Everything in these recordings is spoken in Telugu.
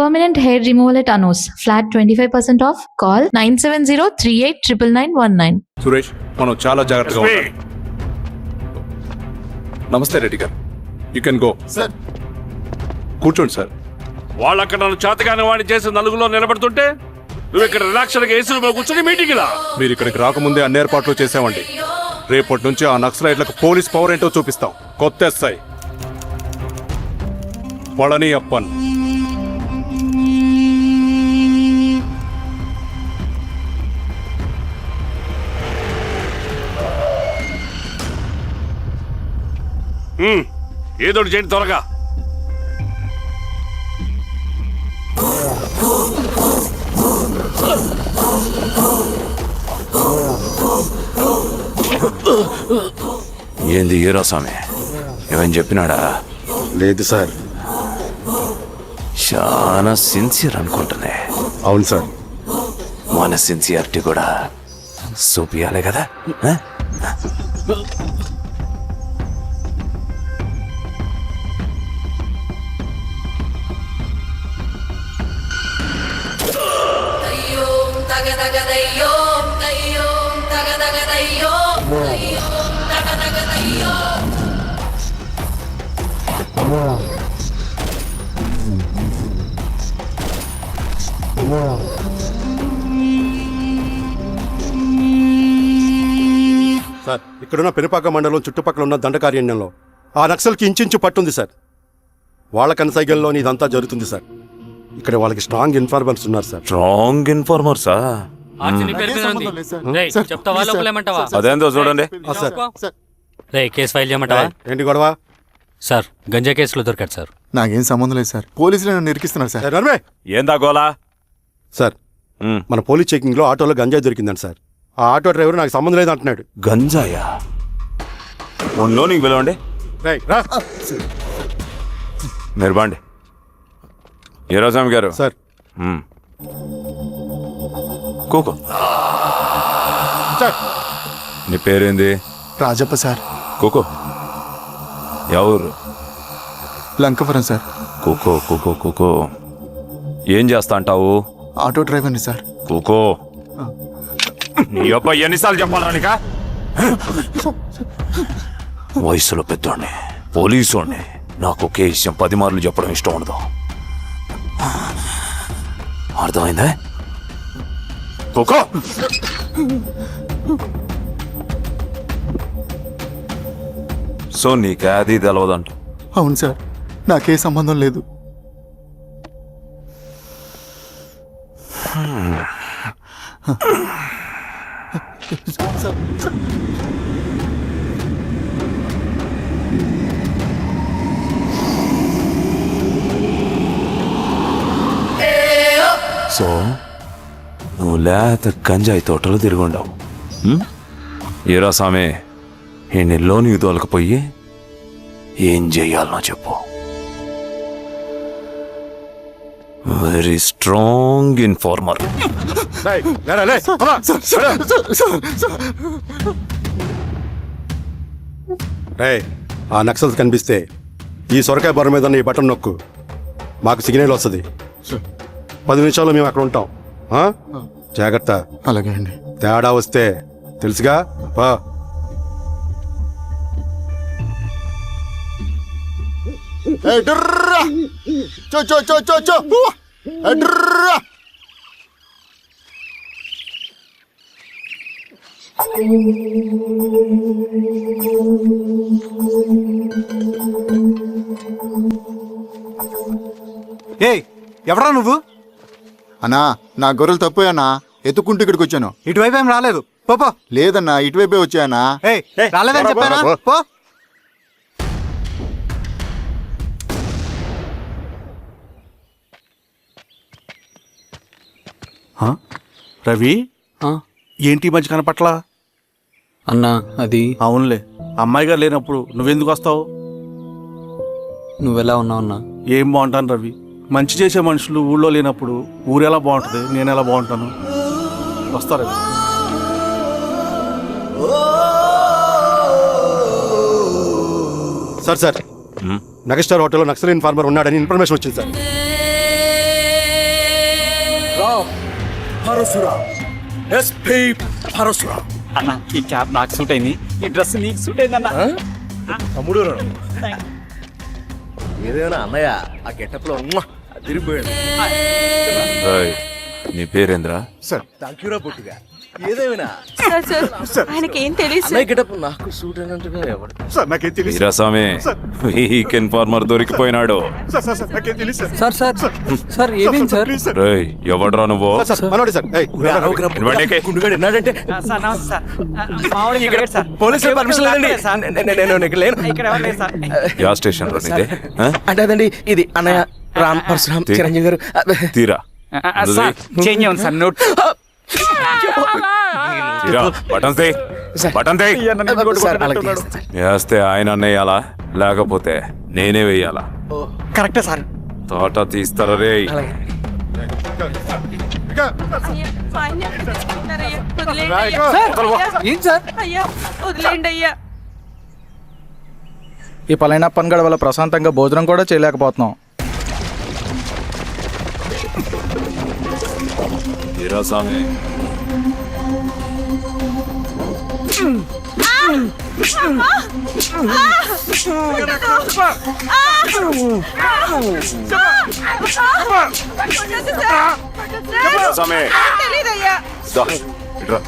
Permanent hair removal at Anos. Flat 25% off. Call 970-389919. Suresh, మనం చాలా జాగ్రత్తగా ఉండాలి. నమస్తే రెడ్డి గారు, యూ కెన్ గో. సార్ కూర్చోండి సార్. వాళ్ళక్కడ నన్ను చేతగాని వాడిని చేసి నలుగులో నిలబడుతుంటే నువ్వు ఇక్కడ రిలాక్స్గా ఏసీలో కూర్చొని మీటింగ్ లా. మీరు ఇక్కడికి రాకముందే అన్ని ఏర్పాట్లు చేసామండి. రేపటి నుంచి ఆ నక్సలైట్లకు పోలీస్ పవర్ ఏంటో చూపిస్తాం. కొత్త ఎస్ఐ పళని అప్పన్. ఏదోటి చేయండి త్వరగా. ఏంది హీరో స్వామి, ఏమని చెప్పినాడా? లేదు సార్. చాలా సిన్సియర్ అనుకుంటున్నా. అవును సార్. మన సిన్సియారిటీ కూడా చూపియాలి కదా. సార్, ఇక్కడున్న పెనుపాక మండలం చుట్టుపక్కల ఉన్న దండకారణ్యంలో ఆ నక్సల్కి ఇంచుంచు పట్టుంది సార్. వాళ్ళ కనసైగల్లోని ఇదంతా జరుగుతుంది సార్. ఇక్కడ వాళ్ళకి స్ట్రాంగ్ ఇన్ఫార్మర్స్ ఉన్నారు సార్. స్ట్రాంగ్ ఇన్ఫార్మర్సా? అదేందో చూడండి. కేసు ఫైల్ చేయమంటావా? ఏంటి గొడవ సార్, గంజా కేసులో దొరికాడు సార్. నాకేం సంబంధం లేదు సార్. పోలీసులు నన్ను నిరికిస్తున్నారు సార్. నర్మే ఏందా గోలా? సార్, మన పోలీస్ చెకింగ్ లో ఆటోలో గంజాయి దొరికిందండి సార్. ఆ ఆటో డ్రైవర్ నాకు సంబంధం లేదు అంటున్నాడు. గంజాయా? ఒంట్లో నీకు పిలవండి. మీరు బాండి. హీరోస్వామి గారు సార్. కూకో. నీ పేరేంది? రాజప్ప సార్. కూకో. ఎవరు? లంకపురం సార్. కూకో కూకో కూకో. ఏం చేస్తా అంటావు? ఆటో డ్రైవర్ని సార్. కూకో. నీ యొక్క ఎన్నిసార్లు చెప్పాలనికా? వయసులో పెద్దోడిని, పోలీసోడిని, నాకు ఒకే విషయం 10 మార్లు చెప్పడం ఇష్టం ఉండదు. అర్థమైందా? కూకో. సో నీకు అది తెలవదంట? అవును సార్, నాకే సంబంధం లేదు. సో నువ్వు లేత గంజాయి తోటలో తిరుగుండవు. ఏరా సామే, ఈ నెలలో నీకు తోలకపోయి ఏం చెయ్యాలనో చెప్పు. Very strong informer. ఆ నక్సల్స్ కనిపిస్తే ఈ సొరకాయ బొర మీద ఈ బటన్ నొక్కు, మాకు సిగ్నల్ వస్తుంది. 10 నిమిషాల్లో మేము అక్కడ ఉంటాం. జాగ్రత్త. అలాగే అండి. తేడా వస్తే తెలుసుగా. ఏయ్, ఎవరా నువ్వు? అన్నా, నా గొర్రెలు తప్పోయానా, ఎత్తుకుంటూ ఇక్కడికి వచ్చాను. ఇటువైపు ఏం రాలేదు. పో. లేదన్నా, ఇటువైపే వచ్చానా. రాలేదని చెప్పానా? పో. రవి, ఏంటి ఈ మధ్య కనపట్లా? అన్నా, అది అవునులే, అమ్మాయి గారు లేనప్పుడు నువ్వెందుకు వస్తావు? నువ్వెలా ఉన్నావు అన్నా? ఏం బాగుంటాను రవి, మంచి చేసే మనుషులు ఊళ్ళో లేనప్పుడు ఊరు ఎలా బాగుంటుంది, నేను ఎలా బాగుంటాను? వస్తారా? సార్, మెగాస్టార్ హోటల్లో నక్సల్ ఇన్ఫార్మర్ ఉన్నాడని ఇన్ఫర్మేషన్ వచ్చింది సార్. పరశురామ్ ఎస్పీ పరశురామ్. అన్న ఈ క్యాప్ నాకు సూట్ అయింది, ఈ డ్రెస్ నీకు సూట్ అయింది అన్న. తమ్ముడు ఏదైనా అన్నయ్య ఆ గెటప్ లో తిరిగిపోయాడు. నీ పేరేంద్రా? Sir thank యూరా పుట్టిగా. ఏదేమైనా ఆయనకి ఏం తెలియదు అన్నయ్య గెటప్ నాకు సూట్ అయినట్టుగా ఎవరు? సార్ నాకేం తెలియదు వీరాస్వామి వీక్ ఇన్ఫార్మర్ దొరికిపోయినాడు. సార్ నాకేం తెలియదు సార్. సార్ సార్ సార్ ఏమైంది సార్? Please sir. రేయ్ ఎవడ్రా నువ్వు? సార్ మనోడే సార్. ఏయ్, ఇన్వాడికే. సార్ నమస్తే సార్. మామూలుగా ఇక్కడ సార్ పోలీసులు పర్మిషన్ లేదండి సార్. ఇక్కడ ఎవరు లేరు సార్. యా స్టేషన్ లో నీదే? ఆ? అంటే అదండి ఇది అన్నయ్య రామ్ పరశురామ్ చిరంజీవి గారు. తీరా సార్ చేంజ్ అవ్వండి సార్ నోట్. తీరా బటన్ తీ. బటన్ తీ. వేస్తే ఆయన అన్నయ్యాలా లేకపోతే నేనే వెయ్యాలా? కరెక్టే సార్. తోట తీస్తారా రే? ఏం సార్? అయ్యా వదిలేండి అయ్యా. ఈ పలైన పని గడవల ప్రశాంతంగా భోజనం కూడా చేయలేకపోతున్నాం. వీరాస్వామి వీరాస్వామి తెలీదయ్యా. దా, ఇట్రా.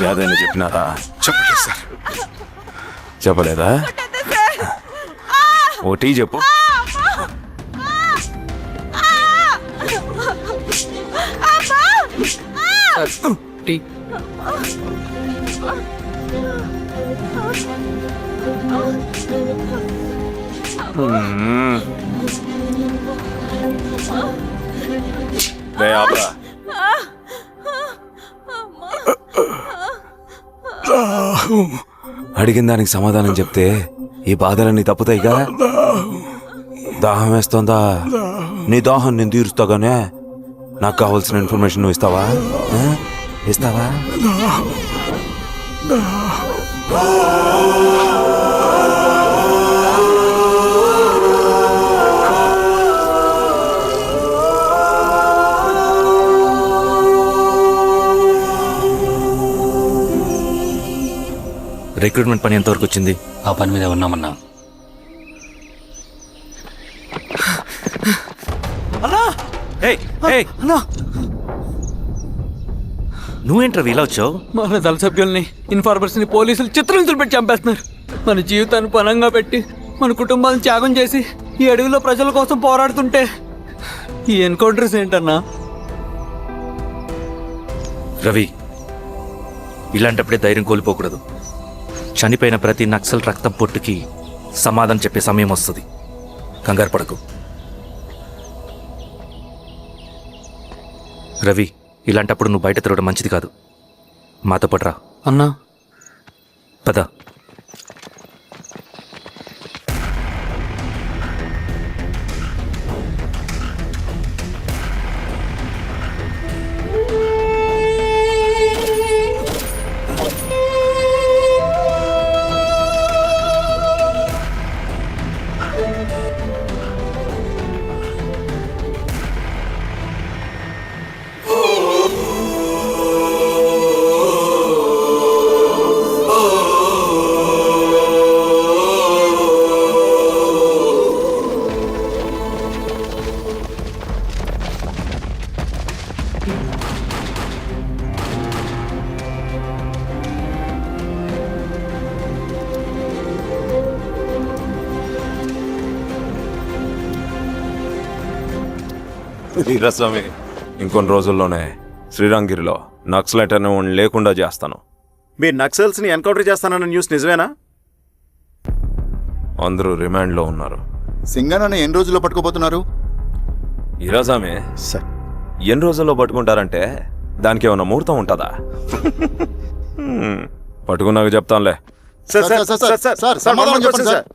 యాదైనా చెప్పినారా? చెప్పండి సార్. చెప్పలేదా? ఓటీ చెప్పు. టీ రే ఆపరా. అడిగిన దానికి సమాధానం చెప్తే ఈ బాధలన్నీ తప్పుతాయిగా. దాహం వేస్తోందా? నీ దాహం నేను తీరుస్తాగానే నాకు కావాల్సిన ఇన్ఫర్మేషన్ నువ్వు ఇస్తావా? ఇస్తావా? రిక్రూట్మెంట్ పని ఎంతవరకు వచ్చింది? ఆ పని మీద ఉన్నామన్నా. నువ్వేంట్రా ఇలా వచ్చావు? మన దళ సభ్యుల్ని ఇన్ఫార్మర్స్ ని పోలీసులు చిత్రహింసలు పెట్టి చంపేస్తున్నారు. మన జీవితాన్ని పణంగా పెట్టి మన కుటుంబాలను త్యాగం చేసి ఈ అడవిలో ప్రజల కోసం పోరాడుతుంటే ఈ ఎన్కౌంటర్స్ ఏంటన్నా? రవి, ఇలాంటప్పుడే ధైర్యం కోల్పోకూడదు. చనిపోయిన ప్రతి నక్సల్ రక్తం పొట్టుకి సమాధానం చెప్పే సమయం వస్తుంది. కంగారు పడకు రవి. ఇలాంటప్పుడు నువ్వు బయట తిరగడం మంచిది కాదు. మాతో పట్రా అన్నా. పద. వీరాస్వామి ఇంకొన్ని రోజుల్లోనే శ్రీరంగిరిలో నక్సలైట్ అనే వాడిని లేకుండా చేస్తాను. మీరు నక్సల్స్ ని ఎన్కౌంటర్ చేస్తానన్న న్యూస్ నిజమేనా? అందరూ రిమాండ్లో ఉన్నారు. సింగన్న ఎన్ని రోజుల్లో పట్టుకోబోతున్నారు? వీరాస్వామి సార్ ఎన్ని రోజుల్లో పట్టుకుంటారంటే దానికి ఏమైనా ముహూర్తం ఉంటుందా? పట్టుకున్నాక చెప్తానులే. సమాధానం చెప్పండి సార్.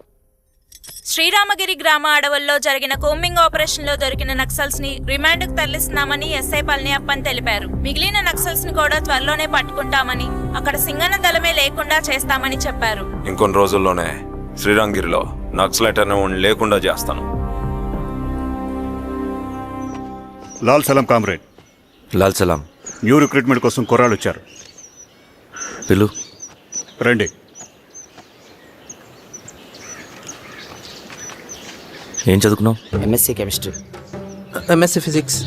శ్రీరామగిరి గ్రామ అడవుల్లో జరిగిన కోంబింగ్ ఆపరేషన్ లో దొరికిన నక్సల్స్ ని రిమాండ్ కు తరలిస్తున్నామని ఎస్ఐ పళనియప్పన్ తెలిపారు. మిగిలిన నక్సల్స్ ని కూడా త్వరలోనే పట్టుకుంటామని, అక్కడ సింగన్న దళమే లేకుండా చేస్తామని చెప్పారు. ఇంకొన్ని రోజుల్లోనే శ్రీరంగిరిలో నక్సలైట్ అనే వాడిని లేకుండా చేస్తాను. లాల్ సలాం కామ్రేడ్, లాల్ సలాం. న్యూ రిక్రూట్మెంట్ కోసం కుర్రాళ్ళు వచ్చారు. పిలు. రండి. ఏం చదువుకున్నావు? MSc chemistry, MSc physics.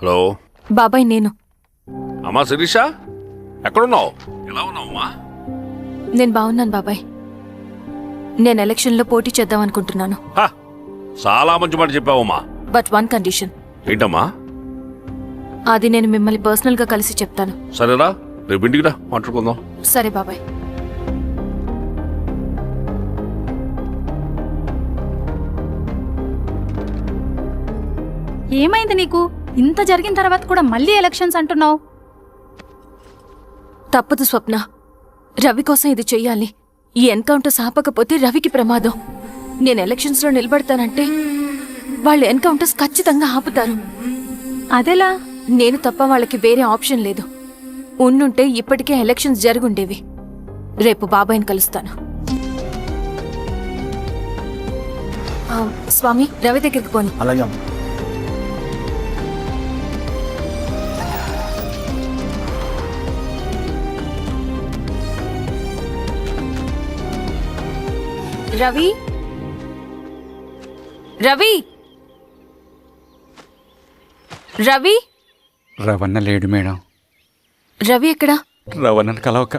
Hello బాబాయ్ నేను అమ్మా శిరీష, ఎక్కడున్నావు? ఎలా ఉన్నావమ్మా? నేను బాగున్నాను బాబాయ్. నేను ఎలక్షన్లో పోటీ చేద్దాం అనుకుంటున్నాను. హ, చాలా మంచి మాట చెప్పావమ్మా. But one condition. ఏంటమ్మా? అది నేను మిమ్మల్ని పర్సనల్గా కలిసి చెప్తాను. సరేరా, రేపు ఇంటికి రా, మాట్లాడుకుందాం. సరే బాబాయ్. ఏమైంది నీకు? ఇంత జరిగిన తర్వాత కూడా మళ్ళీ ఎలక్షన్స్ అంటున్నావు? తప్పదు స్వప్న, రవి కోసం ఇది చెయ్యాలి. ఈ ఎన్కౌంటర్స్ ఆపకపోతే రవికి ప్రమాదం. నేను ఎలక్షన్స్లో నిలబడతానంటే వాళ్ళు ఎన్కౌంటర్స్ ఖచ్చితంగా ఆపుతారు. అదెలా? నేను తప్ప వాళ్ళకి వేరే ఆప్షన్ లేదు. ఉండుంటే ఇప్పటికే ఎలక్షన్స్ జరుగుండేవి. రేపు బాబాయ్ని కలుస్తాను. స్వామి, రవి దగ్గరికి పోని. అలాగే. రవి, రవి, రవి. రవణ లేడు మేడం. రవి ఎక్కడా? రవణను కలవక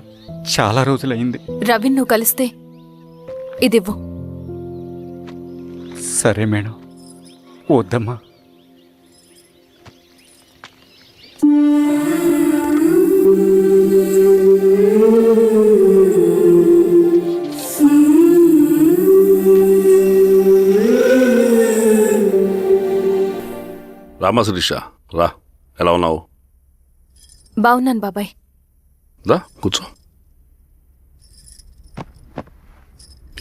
చాలా రోజులైంది. రవిని నువ్వు కలిస్తే ఇదివ్వు. సరే మేడం. వద్దమ్మా. రామా శిరీష, రా. ఎలా ఉన్నావు? బాగున్నాను బాబాయ్. దా కూర్చో.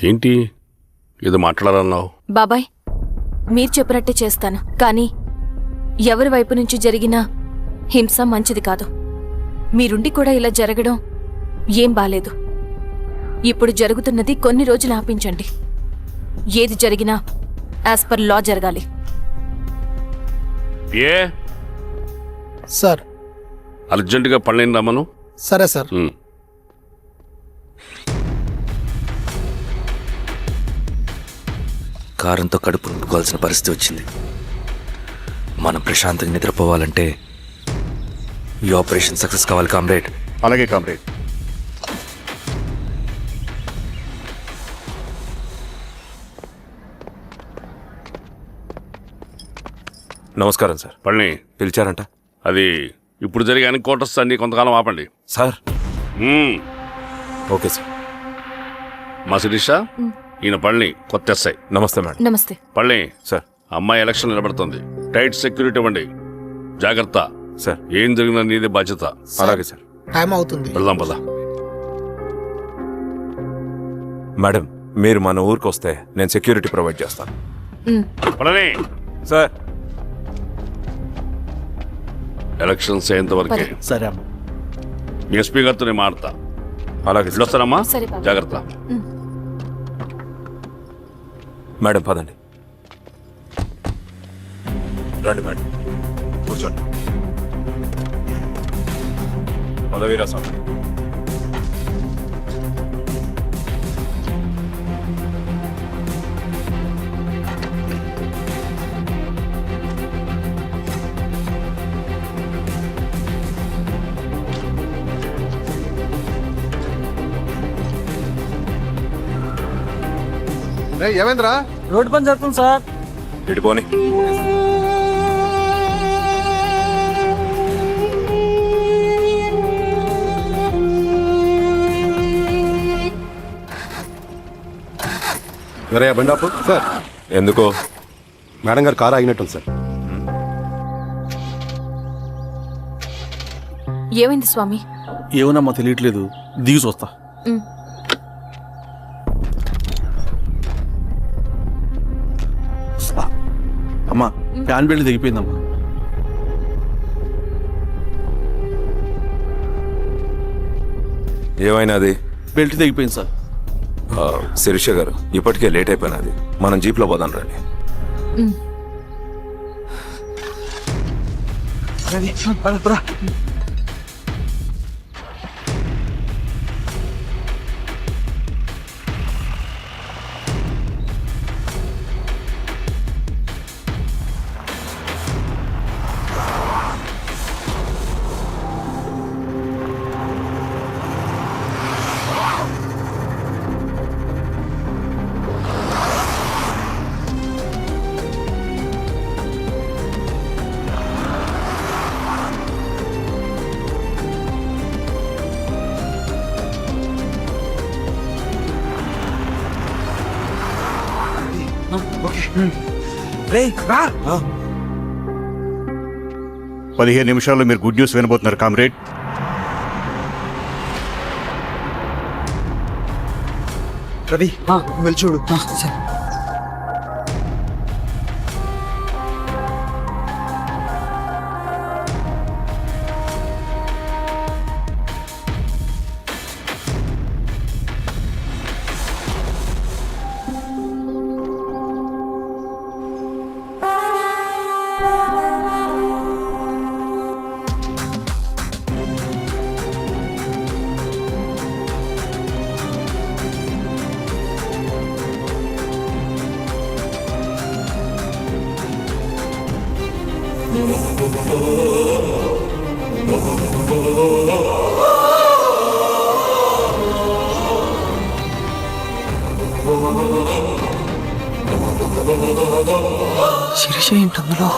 ఏంటి ఏదో మాట్లాడాలన్నావు? బాబాయ్, మీరు చెప్పినట్టే చేస్తాను. కానీ ఎవరి వైపు నుంచి జరిగినా హింస మంచిది కాదు. మీరుండి కూడా ఇలా జరగడం ఏం బాలేదు. ఇప్పుడు జరుగుతున్నది కొన్ని రోజులు ఆపించండి. ఏది జరిగినా యాజ్ పర్ లా జరగాలి. ఏ సార్. అర్జెంటుగా పళ్ళని రమ్మను. సరే సార్. కారంతో కడుపు నింపుకోవాల్సిన పరిస్థితి వచ్చింది. మనం ప్రశాంతంగా నిద్రపోవాలంటే ఈ ఆపరేషన్ సక్సెస్ కావాలి కామ్రేడ్. అలాగే కామ్రేడ్. నమస్కారం సార్. పళ్ళని పిలిచారంట? అది ఇప్పుడు జరిగే ఎన్కౌంటర్స్ అన్ని కొంతకాలం ఆపండి. సార్. మ్మ్. Okay sir. మా శిరీష, ఈయన పళ్ళని కొత్త ఎస్ఐ. నమస్తే మేడం. నమస్తే. పళ్ళని సార్. అమ్మాయి ఎలక్షన్ నిలబడుతుంది. టైట్ సెక్యూరిటీ ఇవ్వండి. జాగ్రత్త. సార్. ఏం జరిగినా నీదే బాధ్యత. అలాగే సార్. టైం అవుతుంది. వెళ్దాం పద. మేడం, మీరు మన ఊరికి వస్తే నేను సెక్యూరిటీ ప్రొవైడ్ చేస్తాను. పళ్ళని సార్. ఎలక్షన్స్ అయ్యేంత వరకే. సరే అమ్మ. మీ ఎస్పీ గారితో నేను మాడతా. అలాగే సార్. వస్తానమ్మా. సరే బాబు. జాగ్రత్త. మేడం పదండి. రండి మేడం, కూర్చోండి. పదవీరా స్వామి. ఏమైందిరా? రోడ్డు పని జరుగుతుంది సార్. ఇటు పోనీ. వేరే బండాపు సార్. ఎందుకో? మేడం గారు కారు ఆగినట్టుంది సార్. ఏమైంది స్వామి? ఏమోనమ్మా తెలియట్లేదు. దిగి చూస్తా. అమ్మా, ఫ్యాన్ బెల్ట్ దిగిపోయిందమ్మా. ఏమైనాది? బెల్ట్ తెగిపోయింది సార్. శిరీష గారు ఇప్పటికే లేట్ అయిపోయినది, మనం జీప్లో పోదాం రండి. రే రా. 15 నిమిషాల్లో మీరు గుడ్ న్యూస్ వినబోతున్నారు కామ్రేడ్. రవి వెళ్ళి చూడు. సరే. శిరీష ఏంటి అందులో?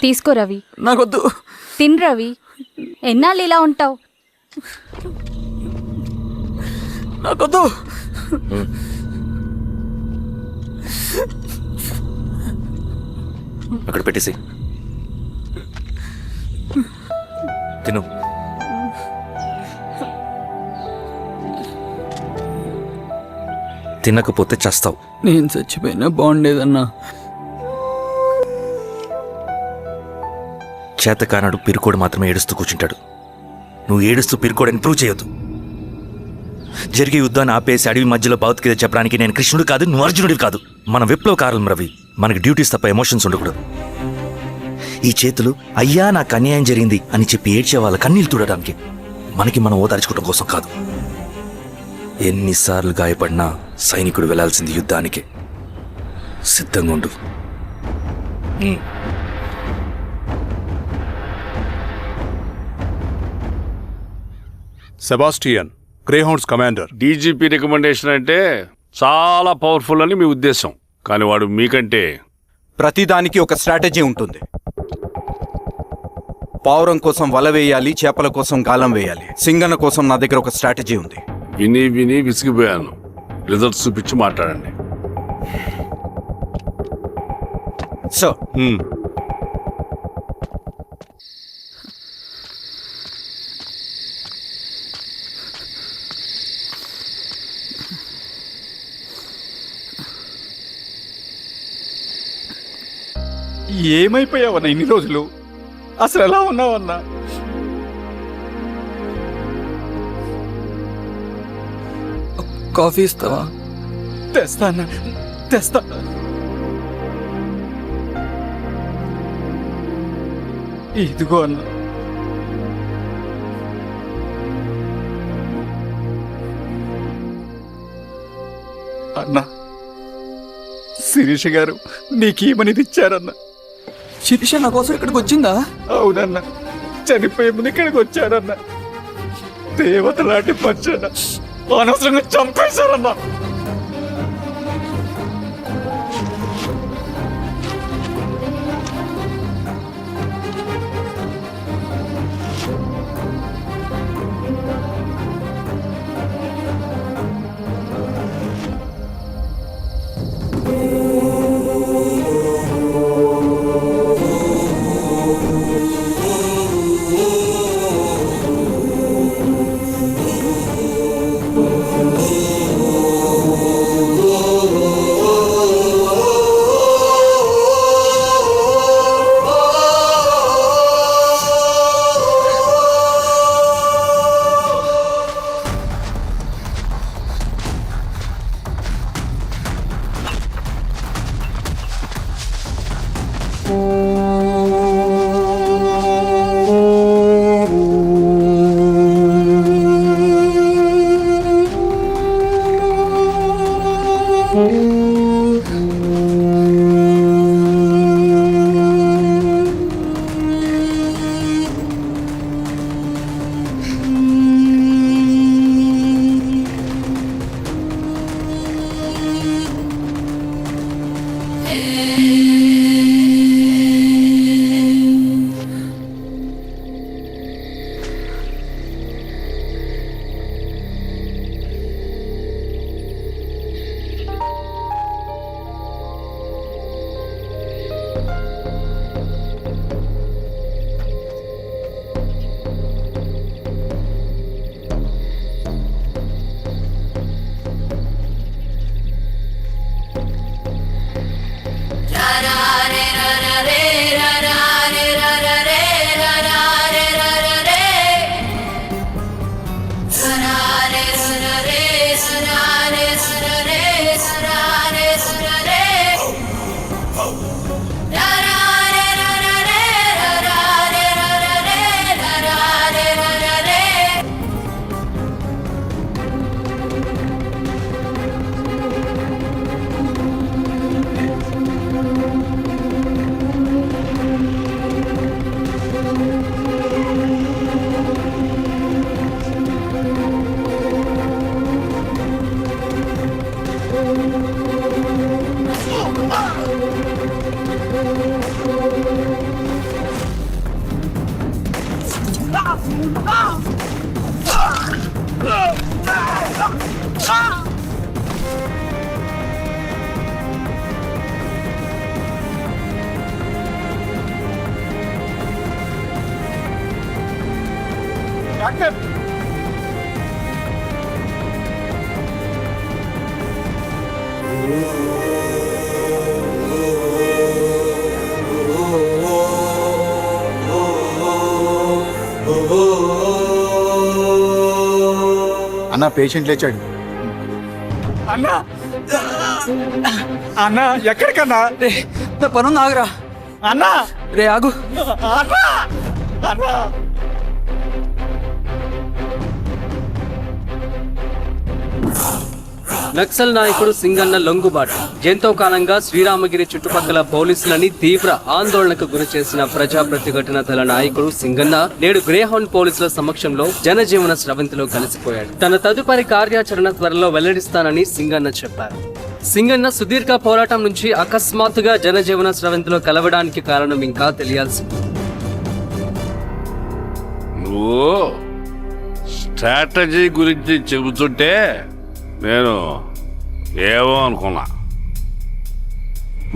తీసుకో రవి. నాకొద్దు. తిన్ రవి, ఎన్నాళ్ళు ఇలా ఉంటావు? నాకొద్దు. అక్కడ పెట్టేసి తిను. తినకపోతే చస్తావు. నేను చచ్చిపోయినా బాగుండేదన్నా. చేతకానాడు పిరుకోడు మాత్రమే ఏడుస్తూ కూర్చుంటాడు. నువ్వు ఏడుస్తూ పిరుకోడని ప్రూవ్ చేయొద్దు. జరిగే యుద్ధాన్ని ఆపేసి అడవి మధ్యలో భౌతికత చెప్పడానికి నేను కృష్ణుడు కాదు, నువ్వు అర్జునుడివి కాదు. మన విప్లవకారులం రవి. మనకి డ్యూటీస్ తప్ప ఎమోషన్స్ ఉండకూడదు. ఈ చేతులు అయ్యా నాకు అన్యాయం జరిగింది అని చెప్పి ఏడ్చే వాళ్ళ కన్నీళ్ళు తుడడానికి, మనకి మనం ఓదార్చుకోవడం కోసం కాదు. ఎన్నిసార్లు గాయపడినా సైనికుడు వెళ్లాల్సింది యుద్ధానికే. సిద్ధంగా ఉండు. Sebastian, Greyhounds commander. DGP recommendation అంటే చాలా పవర్ఫుల్ అని మీ ఉద్దేశం, కానీ వాడు మీకంటే ప్రతిదానికి ఒక స్ట్రాటజీ ఉంటుంది. పావురం కోసం వల వేయాలి, చేపల కోసం గాలం వేయాలి. సింగన్న కోసం నా దగ్గర ఒక స్ట్రాటజీ ఉంది. విని విని విసిగిపోయాను. రిజల్ట్స్ చూపించి మాట్లాడండి. సో ఏమైపోయావన్నా ఇన్ని రోజులు? అసలు ఎలా ఉన్నావన్నా? కాఫీ ఇస్తావా? తెస్తానా, తెస్తా. ఇదిగో అన్న. అన్నా, శిరీష గారు నీకేమనిది ఇచ్చారన్న. శిరీష నా కోసం ఇక్కడికి వచ్చిందా? అవునన్న, చనిపోయే ముందు ఇక్కడికి వచ్చారన్న. దేవత లాంటి పచ్చన్న అనవసరంగా చంపేశారన్న. అన్న పేషెంట్ లేచాడు. అన్నా, అన్నా ఎక్కడికన్నా? రే నా పను ఆగురా. అన్నా రే ఆగు. అన్నా, అన్నా. నక్సల్ నాయకుడు సింగన్న లొంగుబాటు ఎంతో కాలంగా శ్రీరామగిరి చుట్టుపక్కల పోలీసులని తీవ్ర ఆందోళనకు గురి చేసిన ప్రజా ప్రతిఘటన దళ నాయకుడు సింగన్న నేడు గ్రేహౌండ్ పోలీసుల సమక్షంలో జనజీవన స్రవంతిలో కలిసిపోయాడు. తన తదుపరి కార్యాచరణ త్వరలో వెల్లడిస్తానని సింగన్న చెప్పారు. సింగన్న సుదీర్ఘ పోరాటం నుంచి అకస్మాత్తుగా జనజీవన స్రవంతిలో కలవడానికి కారణం ఇంకా తెలియాల్సి. నువ్వు స్ట్రాటజీ గురించి చెబుతుంటే నేను ఏమో అనుకున్నా.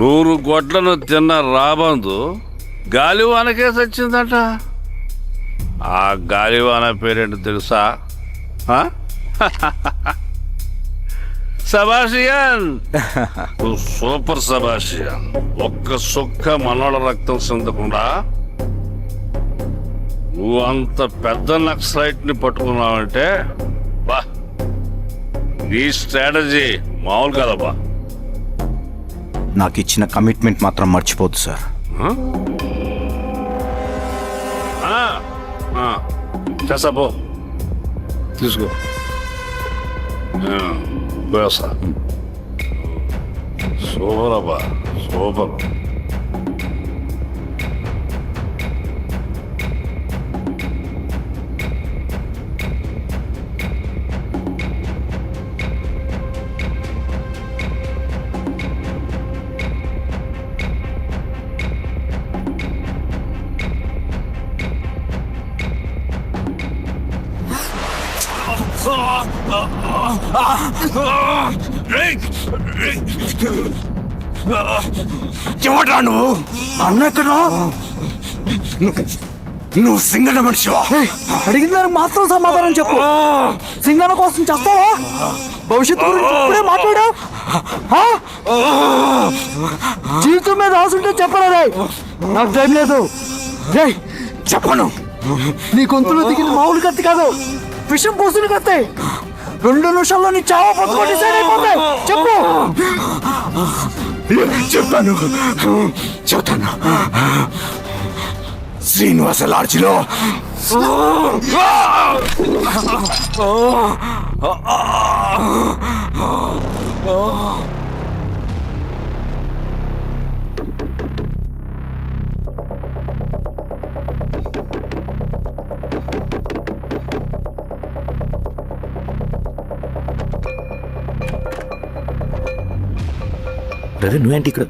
100 గొడ్లను తిన్న రాబందు గాలివానకే సచ్చిందట. ఆ గాలివాన పేరేంటి తెలుసా? సబాషియన్. నువ్వు సూపర్ సబాషియన్. ఒక్క సుక్క మనోళ్ళ రక్తం చెందకుండా నువ్వు అంత పెద్ద నక్సలైట్ ని పట్టుకున్నావంటే బా, ఈ స్ట్రాటజీ మామూలు కదబ్బా. నాకు ఇచ్చిన కమిట్మెంట్ మాత్రం మర్చిపోద్దు సార్. చేసా పో, తీసుకో. పోసా. సూపర్ అబ్బా, సూపర్. ఎవడ్రా నువ్వు? అన్నెక్కడా? నువ్వు సింగన్న మనిషివా? అడిగిన దానికి మాత్రం సమాధానం చెప్పు. సింగన్న కోసం చేస్తావా? భవిష్యత్తు గురించి ఇప్పుడే మాట్లాడా? జీవితం మీద ఆశుంటే చెప్పరా? నాకు టైం లేదు. చెప్పను. నీ గొంతులో దిగిన మామూలు కత్తి కాదు, విషం పోసిన కత్తి. 2 నిమిషాల్లో నీ చావా పట్టుకొని డిసైడ్ అయిపోతాయి. చెప్పు. చెప్తాను, చెప్తాను. శ్రీనివాస లాడ్జిలో రవి నువ్వేంటి ఇక్కడ?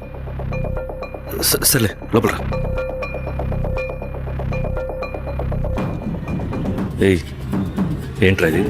సర్లే లోపల రా. ఏయ్ ఏంట్రా ఇది?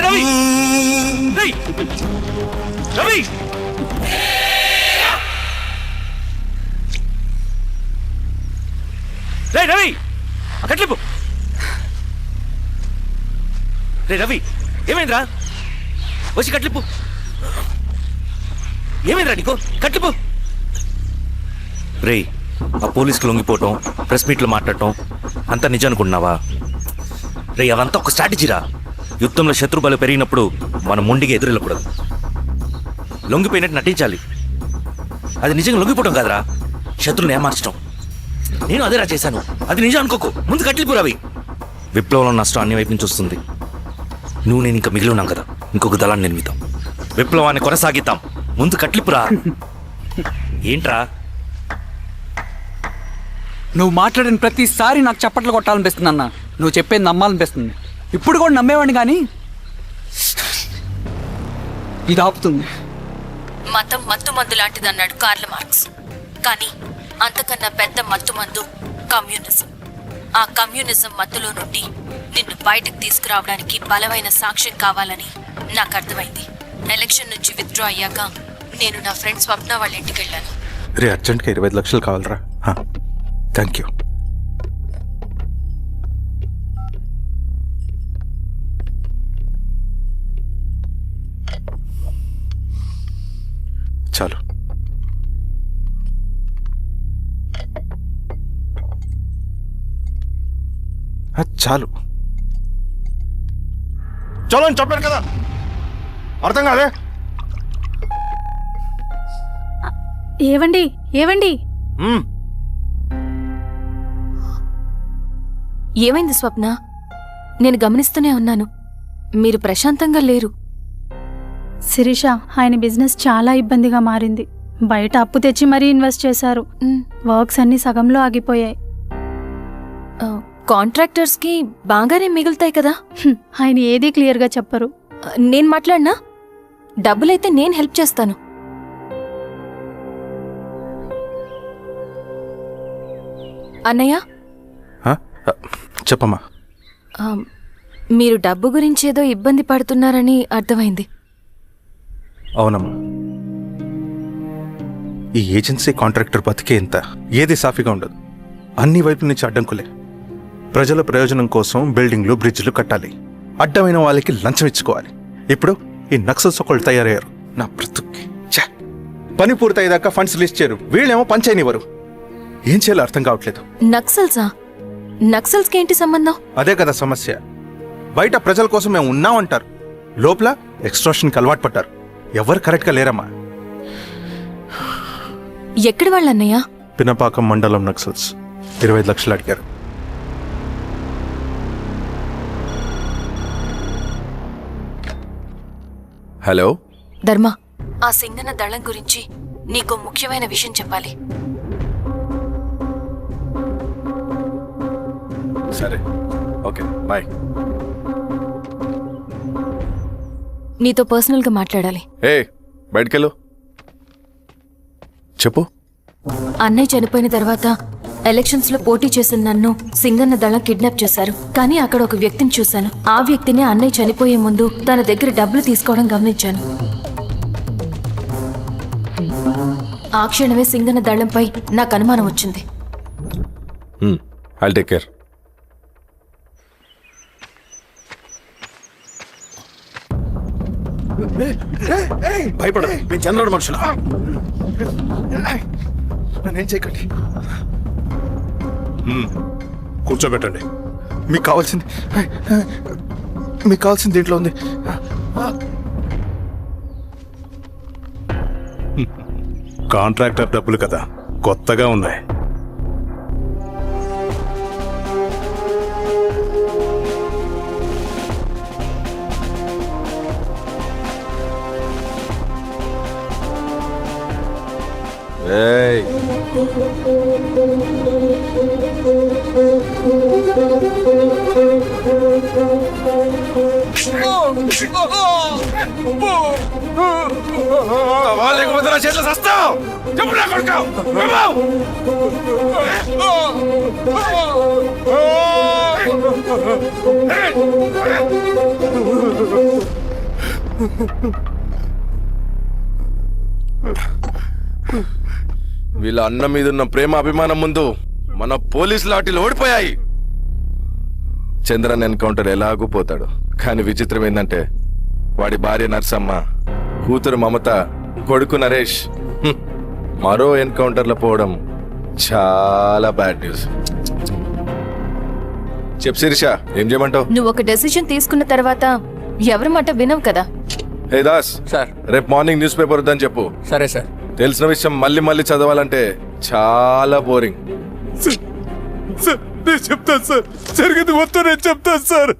రవి! రవి! రవి! కట్లిపు! రవి ఏమైందిరా? వచ్చి కట్లిపు. ఏమైందిరా నీకు? కట్లిపు. రే ఆ పోలీసుకు లొంగిపోవటం, ప్రెస్ మీట్లో మాట్లాడటం అంతా నిజం అనుకుంటున్నావా? రే అవంతా ఒక స్ట్రాటజీరా. యుద్ధంలో శత్రుబలు పెరిగినప్పుడు మనం మొండిగా ఎదురెళ్ళకూడదు, లొంగిపోయినట్టు నటించాలి. అది నిజంగా లొంగిపోవడం కాదురా, శత్రువుని ఏమార్చడం. నేను అదేరా చేశాను. అది నిజం అనుకోకు. ముందు కట్లిపు రవి. విప్లవంలో నష్టం అన్ని వైపు నుంచి వస్తుంది. నువ్వు నేను ఇంకా మిగిలి ఉన్నాం కదా, ఇంకొక దళాన్ని నిర్మితాం, విప్లవాన్ని కొనసాగిద్దాం. ముందు కట్లిపురా. ఏంట్రా నువ్వు మాట్లాడిన ప్రతిసారి నాకు చప్పట్లు కొట్టాలనిపిస్తుంది అన్న. నువ్వు చెప్పేది నమ్మాలనిపిస్తుంది. ఇప్పుడు కూడా నమ్మేవాడిని కానీ ఇది ఆపుతుంది. మతం మత్తు మందు లాంటిదన్నాడు కార్ల్ మార్క్స్. కానీ అంతకన్నా పెద్ద మత్తు మందు కమ్యూనిజం. ఆ కమ్యూనిజం మత్తులో నుండి నిన్ను బయటకు తీసుకురావడానికి బలమైన సాక్ష్యం కావాలని నాకు అర్థమైంది. ఎలక్షన్ నుంచి విత్డ్రా అయ్యాక నేను నా ఫ్రెండ్ స్వప్న వాళ్ళ ఇంటికి వెళ్ళాను. రే అర్జెంట్గా 25 లక్షలు కావాలరా. Thank you. చాలు. చాలు. చలో అని చెప్పాను కదా, అర్థం కాదే. ఏవండి ఏవండి ఏమైంది స్వప్న? నేను గమనిస్తూనే ఉన్నాను, మీరు ప్రశాంతంగా లేరు. శిరీష, ఆయన బిజినెస్ చాలా ఇబ్బందిగా మారింది. బయట అప్పు తెచ్చి మరీ ఇన్వెస్ట్ చేశారు. వర్క్స్ అన్ని సగంలో ఆగిపోయాయి. కాంట్రాక్టర్స్కి బాగానే మిగులుతాయి కదా. ఆయన ఏదీ క్లియర్గా చెప్పరు. నేను మాట్లాడినా డబ్బులైతే నేను హెల్ప్ చేస్తాను. అన్నయ్య, చెప్పమ్మా. మీరు డబ్బు గురించి ఏదో ఇబ్బంది పడుతున్నారని అర్థమైంది. అవునమ్మా, ఈ ఏజెన్సీ కాంట్రాక్టర్ బతికే ఇంత ఏది సాఫీగా ఉండదు. అన్ని వైపుల నుంచి అడ్డంకులే. ప్రజల ప్రయోజనం కోసం బిల్డింగ్లు బ్రిడ్జ్లు కట్టాలి, అడ్డమైన వాళ్ళకి లంచం ఇచ్చుకోవాలి. ఇప్పుడు ఈ నక్సల్స్ ఒకళ్ళు తయారయ్యారు. నా బ్రతుక్కి పని పూర్తయ్యేదాకా ఫండ్స్ లిస్ట్ చేయరు, వీళ్ళేమో పని చేయనివ్వరు. ఏం చేయాలో అర్థం కావట్లేదు. నక్సల్సా? నక్సల్స్కి ఏంటి సంబంధం? అదే కదా సమస్య. బయట ప్రజల కోసం మేము ఉన్నామంటారు, లోపల ఎక్స్ట్రాషన్కి అలవాటు పడ్డారు. ఎవరు కరెక్ట్గా లేరమ్మా. ఎక్కడి వాళ్ళన్నయ్య? పినపాకం మండలం నక్సల్స్ 25 లక్షలు అడిగారు. హలో ధర్మ, ఆ సింగన దళం గురించి నీకు ముఖ్యమైన విషయం చెప్పాలి. సరే, ఓకే, బాయ్. నీతో పర్సనల్గా మాట్లాడాలి. ఏ బయటకెళ్ళు. చెప్పు. అన్నయ్య చనిపోయిన తర్వాత ఎలక్షన్స్ లో పోటీ చేసిన నన్ను సింగన్న దళం కిడ్నాప్ చేశారు. కానీ అక్కడ ఒక వ్యక్తిని చూశాను. ఆ వ్యక్తిని అన్నయ్య చనిపోయే ముందు తన దగ్గర డబ్బులు తీసుకోవడం గమనించాను. ఆ క్షణమే సింగన్న దళంపై నాకు అనుమానం వచ్చింది. I'll take care. భయపడదు, మేము చంద్రుడు మనుషులు. నన్నేం చేయకండి. కూర్చోబెట్టండి. మీకు కావాల్సింది దీంట్లో ఉంది. కాంట్రాక్టర్ డబ్బులు కదా, కొత్తగా ఉన్నాయి. ఏయ్, లేకపోతే నా చేతిలో సస్తావు. చెప్పు నా కొడుకు. వీళ్ళ అన్న మీద ఉన్న ప్రేమ అభిమానం ముందు మన పోలీస్ లాఠీలు ఓడిపోయాయి. చంద్రన్ ఎన్కౌంటర్ ఎలాగూ పోతాడు. కానీ విచిత్రం ఏంటంటే వాడి భార్య నర్సమ్మ, కూతురు మమత, కొడుకు నరేష్ మరో ఎన్కౌంటర్లో పోవడం చాలా బ్యాడ్ న్యూస్. చెప్పు శిరీష, ఏం చేయమంటావు? నువ్వు ఒక డెసిషన్ తీసుకున్న తర్వాత ఎవరి మాట వినవు కదా. హే దాస్ సార్, రేపు మార్నింగ్ న్యూస్ పేపర్ వద్దని చెప్పు. సరే సార్. తెలిసిన విషయం మళ్ళీ మళ్ళీ చదవాలంటే చాలా బోరింగ్. నేను చెప్తాను సార్, జరిగింది మొత్తం నేను చెప్తాను సార్.